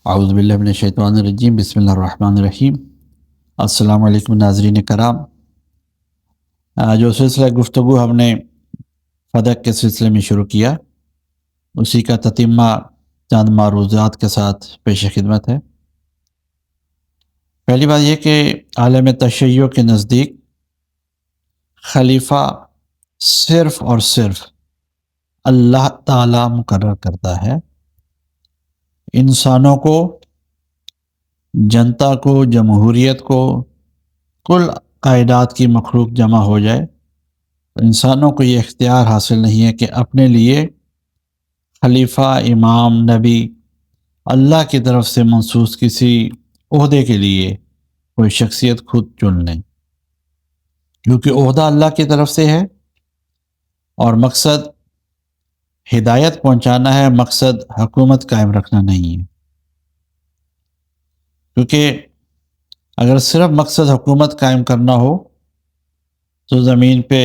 اعوذ باللہ من الشیطان الرجیم، بسم اللہ الرحمن الرحیم۔ السلام علیکم ناظرین کرام۔ جو سلسلہ گفتگو ہم نے فدق کے سلسلے میں شروع کیا، اسی کا تتمہ چند معروضات کے ساتھ پیش خدمت ہے۔ پہلی بات یہ کہ عالم تشیع کے نزدیک خلیفہ صرف اور صرف اللہ تعالیٰ مقرر کرتا ہے۔ انسانوں کو، جنتا کو، جمہوریت کو، کل کائنات کی مخلوق جمع ہو جائے تو انسانوں کو یہ اختیار حاصل نہیں ہے کہ اپنے لیے خلیفہ، امام، نبی اللہ کی طرف سے منصوص کسی عہدے کے لیے کوئی شخصیت خود چن لیں، کیونکہ عہدہ اللہ کی طرف سے ہے اور مقصد ہدایت پہنچانا ہے، مقصد حکومت قائم رکھنا نہیں ہے۔ کیونکہ اگر صرف مقصد حکومت قائم کرنا ہو تو زمین پہ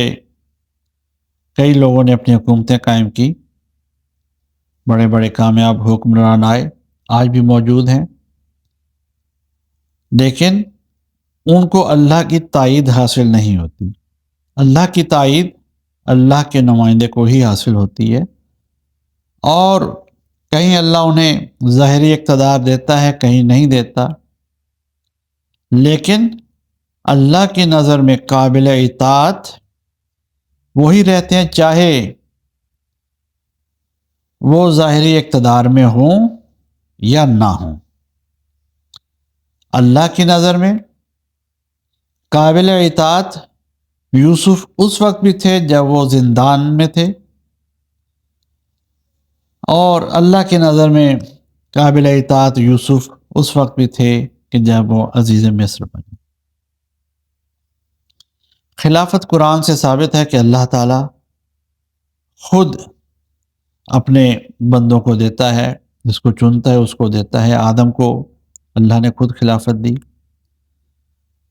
کئی لوگوں نے اپنی حکومتیں قائم کی، بڑے بڑے کامیاب حکمران آئے، آج بھی موجود ہیں، لیکن ان کو اللہ کی تائید حاصل نہیں ہوتی۔ اللہ کی تائید اللہ کے نمائندے کو ہی حاصل ہوتی ہے، اور کہیں اللہ انہیں ظاہری اقتدار دیتا ہے، کہیں نہیں دیتا، لیکن اللہ کی نظر میں قابل اطاعت وہی رہتے ہیں، چاہے وہ ظاہری اقتدار میں ہوں یا نہ ہوں۔ اللہ کی نظر میں قابل اطاعت یوسف اس وقت بھی تھے جب وہ زندان میں تھے، اور اللہ کی نظر میں قابل اطاعت یوسف اس وقت بھی تھے کہ جب وہ عزیز مصر بنے۔ خلافت قرآن سے ثابت ہے کہ اللہ تعالیٰ خود اپنے بندوں کو دیتا ہے، جس کو چنتا ہے اس کو دیتا ہے۔ آدم کو اللہ نے خود خلافت دی،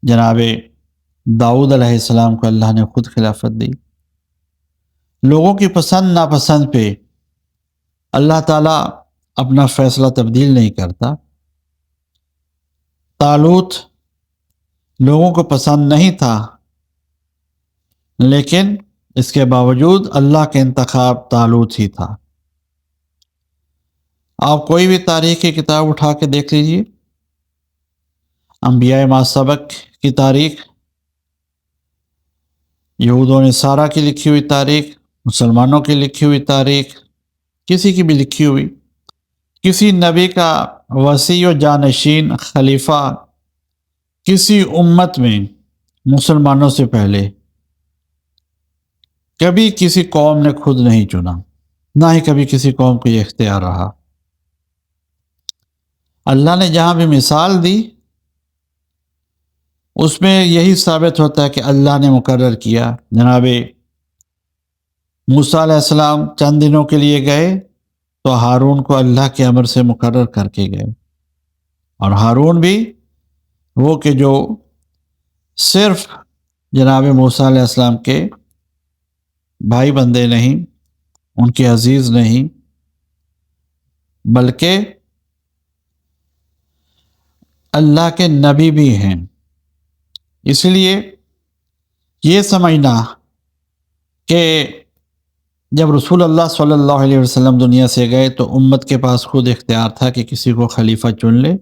جناب داؤد علیہ السلام کو اللہ نے خود خلافت دی۔ لوگوں کی پسند ناپسند پہ اللہ تعالیٰ اپنا فیصلہ تبدیل نہیں کرتا۔ طالوت لوگوں کو پسند نہیں تھا، لیکن اس کے باوجود اللہ کا انتخاب طالوت ہی تھا۔ آپ کوئی بھی تاریخ کی کتاب اٹھا کے دیکھ لیجیے، انبیاء ما سبق کی تاریخ، یہود و نصارہ کی لکھی ہوئی تاریخ، مسلمانوں کی لکھی ہوئی تاریخ، کسی کی بھی لکھی ہوئی، کسی نبی کا وصی و جانشین خلیفہ کسی امت میں مسلمانوں سے پہلے کبھی کسی قوم نے خود نہیں چنا، نہ ہی کبھی کسی قوم کو یہ اختیار رہا۔ اللہ نے جہاں بھی مثال دی اس میں یہی ثابت ہوتا ہے کہ اللہ نے مقرر کیا۔ جناب موسیٰ علیہ السلام چند دنوں کے لیے گئے تو ہارون کو اللہ کے امر سے مقرر کر کے گئے، اور ہارون بھی وہ کہ جو صرف جناب موسیٰ علیہ السلام کے بھائی بندے نہیں، ان کے عزیز نہیں، بلکہ اللہ کے نبی بھی ہیں۔ اس لیے یہ سمجھنا کہ جب رسول اللہ صلی اللہ علیہ وسلم دنیا سے گئے تو امت کے پاس خود اختیار تھا کہ کسی کو خلیفہ چن لے،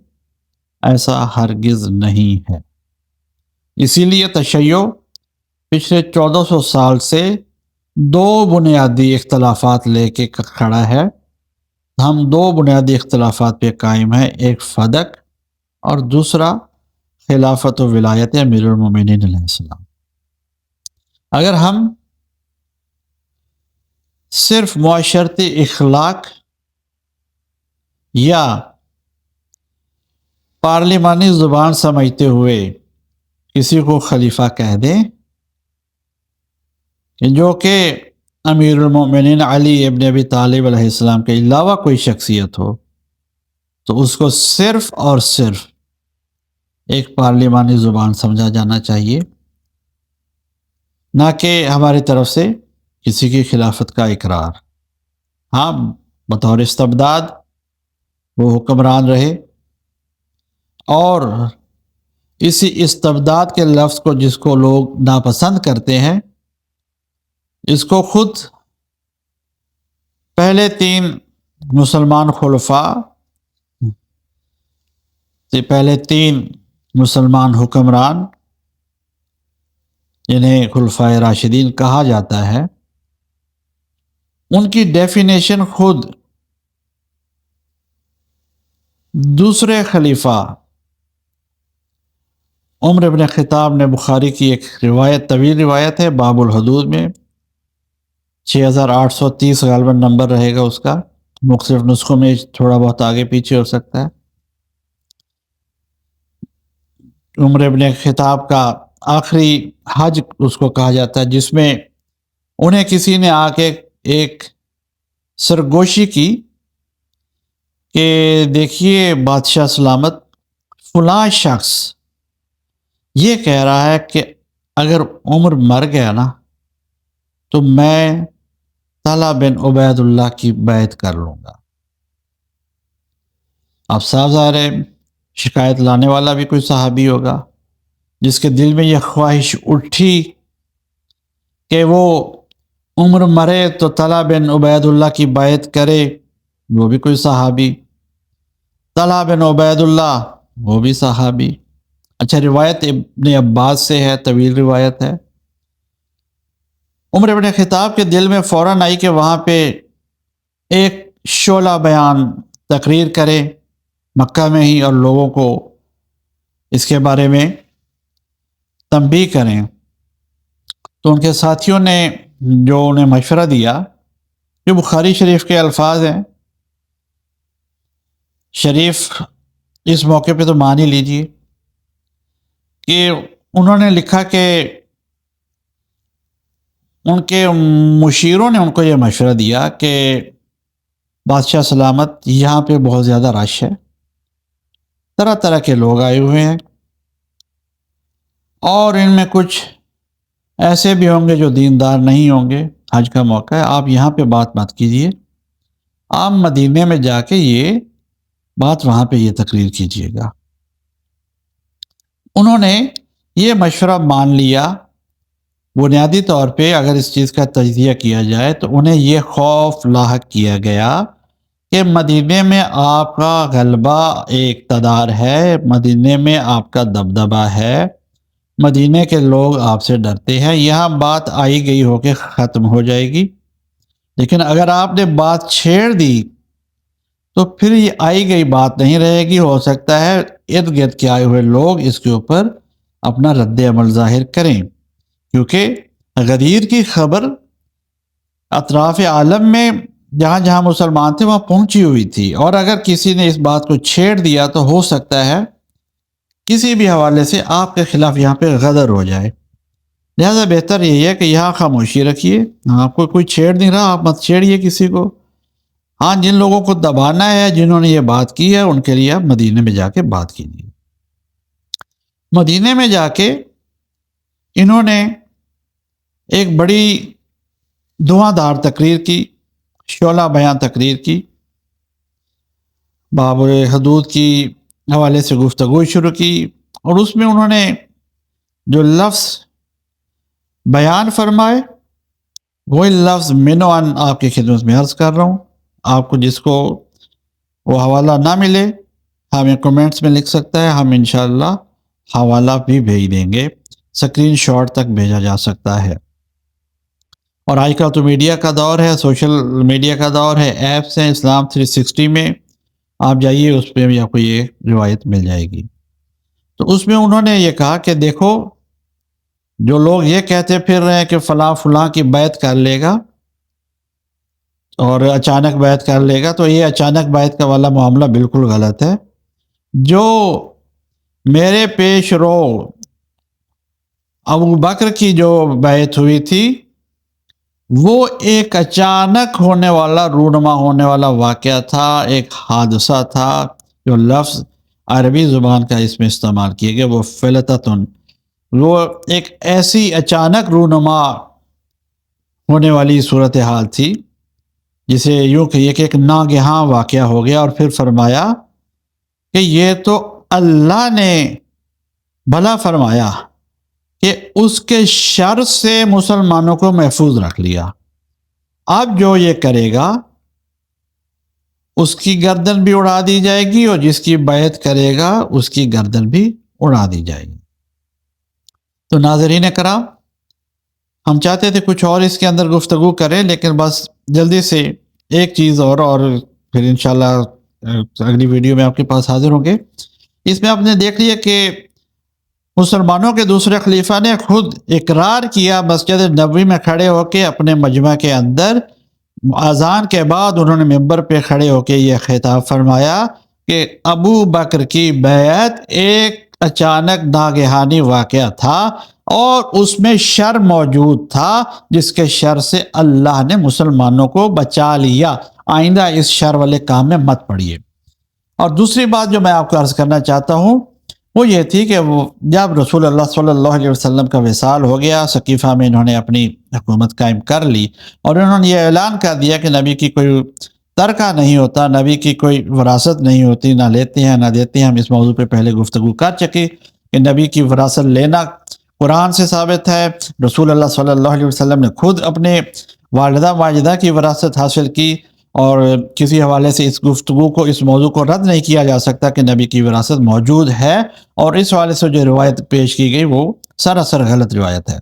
ایسا ہرگز نہیں ہے۔ اسی لیے تشیع پچھلے 1400 سال سے دو بنیادی اختلافات لے کے کھڑا ہے۔ ہم دو بنیادی اختلافات پہ قائم ہیں، ایک فدق اور دوسرا خلافت و ولایت امیر المومنین علیہ السلام۔ اگر ہم صرف معاشرتی اخلاق یا پارلیمانی زبان سمجھتے ہوئے کسی کو خلیفہ کہہ دیں جو کہ امیر المومنین علی ابن ابی طالب علیہ السلام کے علاوہ کوئی شخصیت ہو، تو اس کو صرف اور صرف ایک پارلیمانی زبان سمجھا جانا چاہیے، نہ کہ ہماری طرف سے کسی کی خلافت کا اقرار۔ ہاں، بطور استبداد وہ حکمران رہے، اور اسی استبداد کے لفظ کو جس کو لوگ ناپسند کرتے ہیں، اس کو خود پہلے 3 مسلمان خلفاء سے پہلے 3 مسلمان حکمران جنہیں خلفائے راشدین کہا جاتا ہے، ان کی ڈیفینیشن خود دوسرے خلیفہ عمر بن خطاب نے بخاری کی ایک روایت، طویل روایت ہے، باب الحدود میں 6830 غالباً نمبر رہے گا اس کا، مختلف نسخوں میں تھوڑا بہت آگے پیچھے ہو سکتا ہے۔ عمر بن خطاب کا آخری حج اس کو کہا جاتا ہے، جس میں انہیں کسی نے آ کے ایک سرگوشی کی کہ دیکھیے بادشاہ سلامت، فلاں شخص یہ کہہ رہا ہے کہ اگر عمر مر گیا نا تو میں طلحہ بن عبید اللہ کی بیعت کر لوں گا۔ اب صاف ظاہر ہے شکایت لانے والا بھی کوئی صحابی ہوگا جس کے دل میں یہ خواہش اٹھی کہ وہ عمر مرے تو طلحہ بن عبید اللہ کی بیعت کرے، وہ بھی کوئی صحابی، طلحہ بن عبید اللہ وہ بھی صحابی۔ اچھا، روایت ابن عباس سے ہے، طویل روایت ہے۔ عمر بن خطاب کے دل میں فوراً آئی کہ وہاں پہ ایک شعلہ بیان تقریر کرے مکہ میں ہی اور لوگوں کو اس کے بارے میں تنبیہ کریں۔ تو ان کے ساتھیوں نے جو انہیں مشورہ دیا، یہ بخاری شریف کے الفاظ ہیں، شریف اس موقع پہ تو مان ہی لیجیے کہ انہوں نے لکھا کہ ان کے مشیروں نے ان کو یہ مشورہ دیا کہ بادشاہ سلامت، یہاں پہ بہت زیادہ رش ہے، طرح طرح کے لوگ آئے ہوئے ہیں، اور ان میں کچھ ایسے بھی ہوں گے جو دیندار نہیں ہوں گے، حج کا موقع ہے، آپ یہاں پہ بات مت کیجیے، آپ مدینے میں جا کے یہ بات وہاں پہ یہ تقریر کیجیے گا۔ انہوں نے یہ مشورہ مان لیا۔ بنیادی طور پہ اگر اس چیز کا تجزیہ کیا جائے تو انہیں یہ خوف لاحق کیا گیا کہ مدینے میں آپ کا غلبہ اقتدار ہے، مدینے میں آپ کا دبدبہ ہے، مدینے کے لوگ آپ سے ڈرتے ہیں، یہاں بات آئی گئی ہو کے ختم ہو جائے گی۔ لیکن اگر آپ نے بات چھیڑ دی تو پھر یہ آئی گئی بات نہیں رہے گی، ہو سکتا ہے ارد گرد کے آئے ہوئے لوگ اس کے اوپر اپنا رد عمل ظاہر کریں، کیونکہ غدیر کی خبر اطراف عالم میں جہاں جہاں مسلمان تھے وہاں پہنچی ہوئی تھی، اور اگر کسی نے اس بات کو چھیڑ دیا تو ہو سکتا ہے کسی بھی حوالے سے آپ کے خلاف یہاں پہ غدر ہو جائے۔ لہذا بہتر یہی ہے کہ یہاں خاموشی رکھیے، آپ کو کوئی چھیڑ نہیں رہا، آپ مت چھیڑیے کسی کو۔ ہاں، جن لوگوں کو دبانا ہے، جنہوں نے یہ بات کی ہے، ان کے لیے آپ مدینے میں جا کے بات کیجیے۔ مدینے میں جا کے انہوں نے ایک بڑی دھواں دار تقریر کی، شعلہ بیان تقریر کی، باب حدود کی حوالے سے گفتگو شروع کی، اور اس میں انہوں نے جو لفظ بیان فرمائے وہی لفظ منوان آپ کی خدمت میں عرض کر رہا ہوں۔ آپ کو جس کو وہ حوالہ نہ ملے ہمیں کمنٹس میں لکھ سکتا ہے، ہم انشاءاللہ حوالہ بھی بھیج دیں گے، اسکرین شاٹ تک بھیجا جا سکتا ہے۔ اور آج کل تو میڈیا کا دور ہے، سوشل میڈیا کا دور ہے، ایپس ہیں اسلام 360 میں، آپ جائیے اس پہ بھی آپ کو یہ روایت مل جائے گی۔ تو اس میں انہوں نے یہ کہا کہ دیکھو، جو لوگ یہ کہتے پھر رہے ہیں کہ فلاں فلاں کی بیعت کر لے گا اور اچانک بیعت کر لے گا، تو یہ اچانک بیعت کا والا معاملہ بالکل غلط ہے۔ جو میرے پیش رو ابو بکر کی جو بیعت ہوئی تھی وہ ایک اچانک ہونے والا، رونما ہونے والا واقعہ تھا، ایک حادثہ تھا۔ جو لفظ عربی زبان کا اس میں استعمال کیا گیا وہ فلتتن، وہ ایک ایسی اچانک رونما ہونے والی صورتحال تھی جسے یوں کہیے کہ ایک ناگہاں واقعہ ہو گیا، اور پھر فرمایا کہ یہ تو اللہ نے بھلا فرمایا کہ اس کے شر سے مسلمانوں کو محفوظ رکھ لیا. اب جو یہ کرے گا اس کی گردن بھی اڑا دی جائے گی اور جس کی بیعت کرے گا اس کی گردن بھی اڑا دی جائے گی. تو ناظرین کرام، ہم چاہتے تھے کچھ اور اس کے اندر گفتگو کریں، لیکن بس جلدی سے ایک چیز اور پھر انشاءاللہ اگلی ویڈیو میں آپ کے پاس حاضر ہوں گے. اس میں آپ نے دیکھ لیا کہ مسلمانوں کے دوسرے خلیفہ نے خود اقرار کیا مسجد نبوی میں کھڑے ہو کے اپنے مجمع کے اندر. اذان کے بعد انہوں نے ممبر پہ کھڑے ہو کے یہ خطاب فرمایا کہ ابو بکر کی بیعت ایک اچانک ناگہانی واقعہ تھا اور اس میں شر موجود تھا جس کے شر سے اللہ نے مسلمانوں کو بچا لیا. آئندہ اس شر والے کام میں مت پڑیے. اور دوسری بات جو میں آپ کو عرض کرنا چاہتا ہوں وہ یہ تھی کہ جب رسول اللہ صلی اللہ علیہ وسلم کا وصال ہو گیا، سقیفہ میں انہوں نے اپنی حکومت قائم کر لی اور انہوں نے یہ اعلان کر دیا کہ نبی کی کوئی ترکہ نہیں ہوتا، نبی کی کوئی وراثت نہیں ہوتی، نہ لیتے ہیں نہ دیتے ہیں. ہم اس موضوع پہ پہلے گفتگو کر چکے کہ نبی کی وراثت لینا قرآن سے ثابت ہے. رسول اللہ صلی اللہ علیہ وسلم نے خود اپنے والدہ ماجدہ کی وراثت حاصل کی اور کسی حوالے سے اس گفتگو کو، اس موضوع کو رد نہیں کیا جا سکتا کہ نبی کی وراثت موجود ہے. اور اس حوالے سے جو روایت پیش کی گئی وہ سراسر غلط روایت ہے.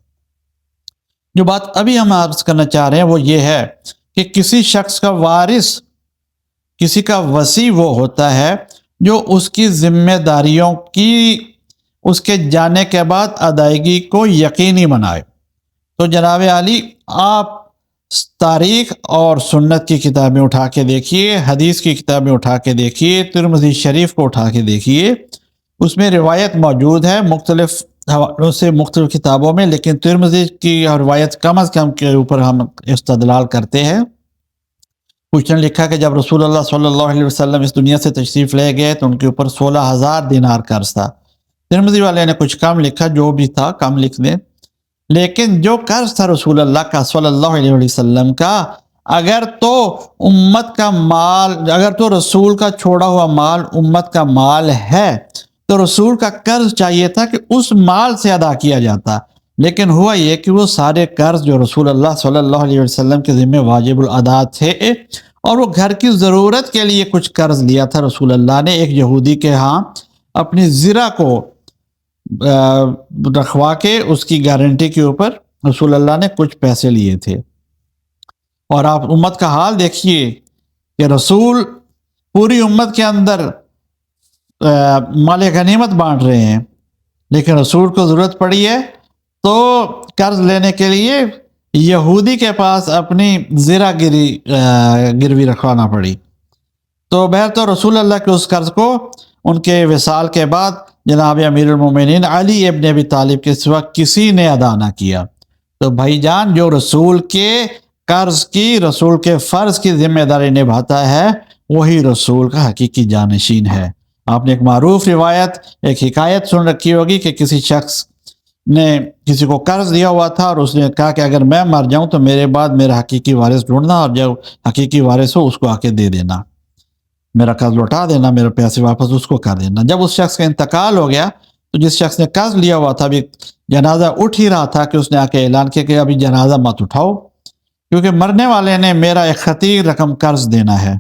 جو بات ابھی ہم عرض کرنا چاہ رہے ہیں وہ یہ ہے کہ کسی شخص کا وارث، کسی کا وصی وہ ہوتا ہے جو اس کی ذمہ داریوں کی اس کے جانے کے بعد ادائیگی کو یقینی بنائے. تو جناب عالی، آپ تاریخ اور سنت کی کتابیں اٹھا کے دیکھیے، حدیث کی کتابیں اٹھا کے دیکھیے، ترمذی شریف کو اٹھا کے دیکھیے، اس میں روایت موجود ہے مختلف حوالوں سے مختلف کتابوں میں، لیکن ترمذی کی روایت کم از کم کے اوپر ہم استدلال کرتے ہیں. کچھ نے لکھا کہ جب رسول اللہ صلی اللہ علیہ وسلم اس دنیا سے تشریف لے گئے تو ان کے اوپر 16,000 دینار قرض تھا. ترمذی والے نے کچھ کم لکھا، جو بھی تھا کم لکھ دیں، لیکن جو قرض تھا رسول اللہ کا صلی اللہ علیہ وسلم کا، اگر تو امت کا مال، اگر تو رسول کا چھوڑا ہوا مال امت کا مال ہے تو رسول کا قرض چاہیے تھا کہ اس مال سے ادا کیا جاتا. لیکن ہوا یہ کہ وہ سارے قرض جو رسول اللہ صلی اللہ علیہ وسلم کے ذمہ واجب الادا تھے، اور وہ گھر کی ضرورت کے لیے کچھ قرض لیا تھا رسول اللہ نے ایک یہودی کے ہاں اپنی زرہ کو رکھوا کے، اس کی گارنٹی کے اوپر رسول اللہ نے کچھ پیسے لیے تھے. اور آپ امت کا حال دیکھیے کہ رسول پوری امت کے اندر مال غنیمت بانٹ رہے ہیں، لیکن رسول کو ضرورت پڑی ہے تو قرض لینے کے لیے یہودی کے پاس اپنی زرہ گروی رکھوانا پڑی. تو بہر تو رسول اللہ کے اس قرض کو ان کے وصال کے بعد جناب امیر المومنین علی ابن ابی طالب کے سوا کسی نے ادا نہ کیا. تو بھائی جان، جو رسول کے قرض کی، رسول کے فرض کی ذمہ داری نبھاتا ہے وہی رسول کا حقیقی جانشین ہے. آپ نے ایک معروف روایت، ایک حکایت سن رکھی ہوگی کہ کسی شخص نے کسی کو قرض دیا ہوا تھا اور اس نے کہا کہ اگر میں مر جاؤں تو میرے بعد میرا حقیقی وارث ڈھونڈنا اور جو حقیقی وارث ہو اس کو آ کے دے دینا، میرا قرض لوٹا دینا، میرے پیسے واپس اس کو کر دینا. جب اس شخص کا انتقال ہو گیا تو جس شخص نے قرض لیا ہوا تھا، ابھی جنازہ اٹھ ہی رہا تھا کہ اس نے آ کے اعلان کیا کہ ابھی جنازہ مت اٹھاؤ کیونکہ مرنے والے نے میرا ایک خطیر رقم قرض دینا ہے.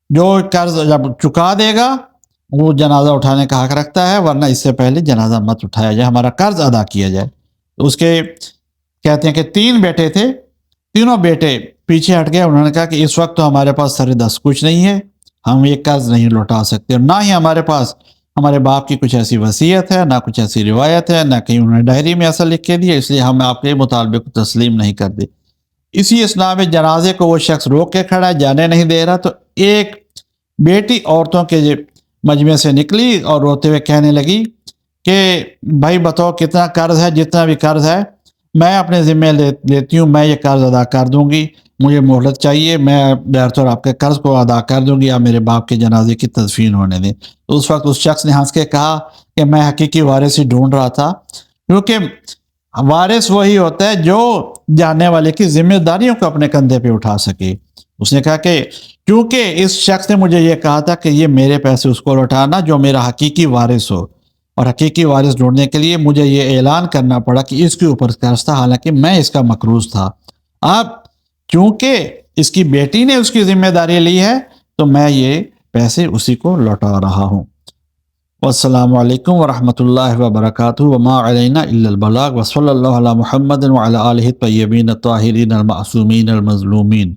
جو قرض جب چکا دے گا وہ جنازہ اٹھانے کا حق رکھتا ہے، ورنہ اس سے پہلے جنازہ مت اٹھایا جائے، ہمارا قرض ادا کیا جائے. اس کے کہتے ہیں کہ 3 بیٹے تھے، تینوں بیٹے پیچھے ہٹ گئے. انہوں نے کہا کہ اس وقت تو ہمارے پاس سر دست کچھ نہیں ہے، ہم یہ قرض نہیں لوٹا سکتے، اور نہ ہی ہمارے پاس ہمارے باپ کی کچھ ایسی وصیت ہے، نہ کچھ ایسی روایت ہے، نہ کہیں انہوں نے ڈائری میں ایسا لکھ کے دیا، اس لیے ہم آپ کے مطالبے کو تسلیم نہیں کر دے. اسی اثناء میں جنازے کو وہ شخص روک کے کھڑا ہے، جانے نہیں دے رہا. تو ایک بیٹی عورتوں کے مجمع سے نکلی اور روتے ہوئے کہنے لگی کہ بھائی بتاؤ کتنا قرض ہے، جتنا بھی قرض ہے میں اپنے ذمہ لیتی ہوں، میں یہ قرض ادا کر دوں گی، مجھے مہلت چاہیے، میں بہرطور آپ کے قرض کو ادا کر دوں گی، آپ میرے باپ کے جنازے کی تدفین ہونے دیں. تو اس وقت اس شخص نے ہنس کے کہا کہ میں حقیقی وارث ہی ڈھونڈ رہا تھا، کیونکہ وارث وہی ہوتا ہے جو جاننے والے کی ذمہ داریوں کو اپنے کندھے پہ اٹھا سکے. اس نے کہا کہ کیونکہ اس شخص نے مجھے یہ کہا تھا کہ یہ میرے پیسے اس کو لوٹانا جو میرا حقیقی وارث ہو، اور حقیقی وارث ڈھونڈنے کے لیے مجھے یہ اعلان کرنا پڑا کہ اس کے اوپر قرض تھا، حالانکہ میں اس کا مقروض تھا۔ اب چونکہ اس کی بیٹی نے اس کی ذمہ داری لی ہے تو میں یہ پیسے اسی کو لوٹا رہا ہوں۔ والسلام علیکم ورحمۃ اللہ وبرکاتہ، وما علینا الا البلاغ، وصلی اللہ علی محمد وعلی آلہ الطیبین الطاہرین المعصومین المظلومین۔